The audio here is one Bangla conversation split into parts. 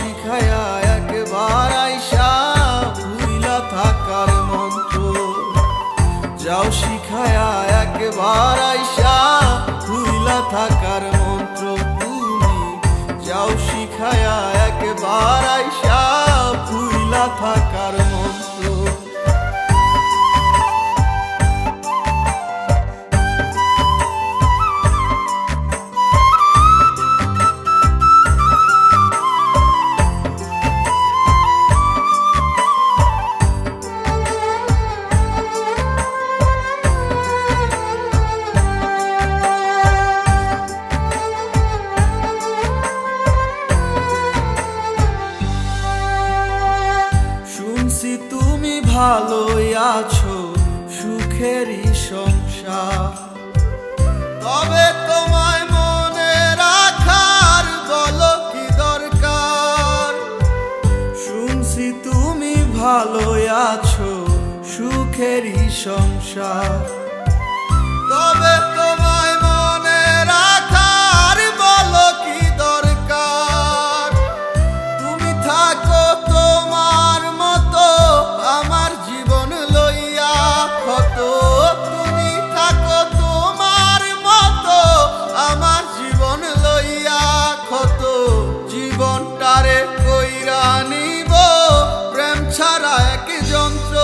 শিখায়া একবার আইসা ভুইলা থাকার মন্ত্র, যাও শিখায়া একবার আইসা ভুইলা থাকার মন্ত্র। তুমি যাও শিখায়া একবার আইসা ভুইলা থাকার মন্ত্র। তুমি ভালোই আছো, সুখেরই সংসার, তবে তোমায় মনে রাখার বলো কি দরকার। শুনছি তুমি ভালোই আছো, সুখেরই সংসার, তবে তোমায় মনে রাখার বলো কি দরকার। তুমি থাকো তোমার মতো আমার জীবন লইয়া ক্ষত, তুমি থাকো তোমার মতো আমার জীবন লইয়া ক্ষত। জীবনটারে কইরা নিব প্রেম ছাড়া এক যন্ত্র,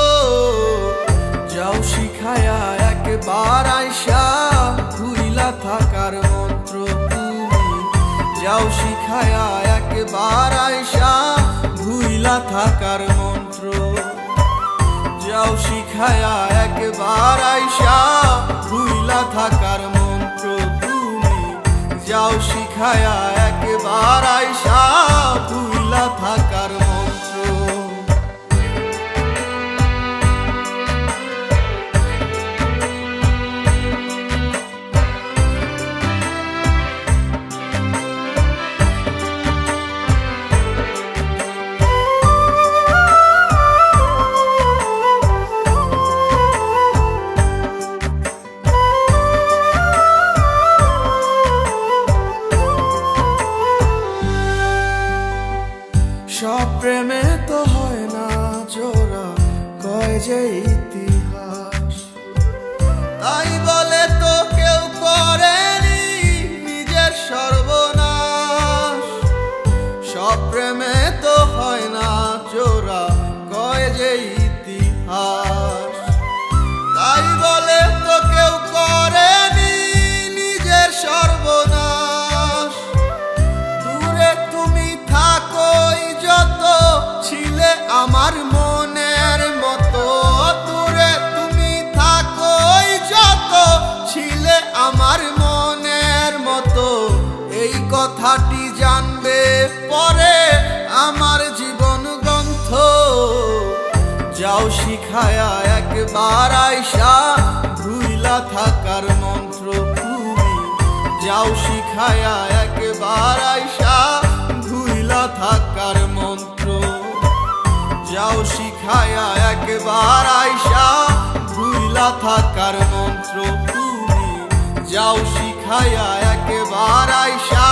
যাও শিখায়া একবার আইসা ভুইলা থাকার মন্ত্র। তুমি যাও শিখায়া একবার আইসা ভুইলা থাকার মন্ত্র, যাও শিখায়া একবার আইসা ভুইলা থাকার মন্ত্র। তুমি যাও শিখায়া একবার আইসা ভুইলা থাকার মন্ত্র। সব প্রেমে তো হয় না জোড়া, কয় যে ইতিহাস, তাই বলে তো কেউ করেনি নিজের সর্বনাশ। সব প্রেমে তো হয় না জোড়া, কয় যে ইতিহাস, তাই বলে তো কেউ করেনি নিজের সর্বনাশ। দূরে তুমি থাকোই যত ছিলে আমার মনের মতো, দূরে তুমি থাকোই যত ছিলে আমার মনের মতো। এই কথাটি জানবে পরে আমার জীবন গ্রন্থ, যাও শিখায়া একবার আইসা ভুইলা থাকার মন্ত্র। তুমি যাও শিখায়া একবার আইসা ভুইলা থাকার মন্ত্র, যাও শিখায়া একবার আইসা ভুইলা থাকার মন্ত্র। তুমি যাও শিখায়া একবার আইসা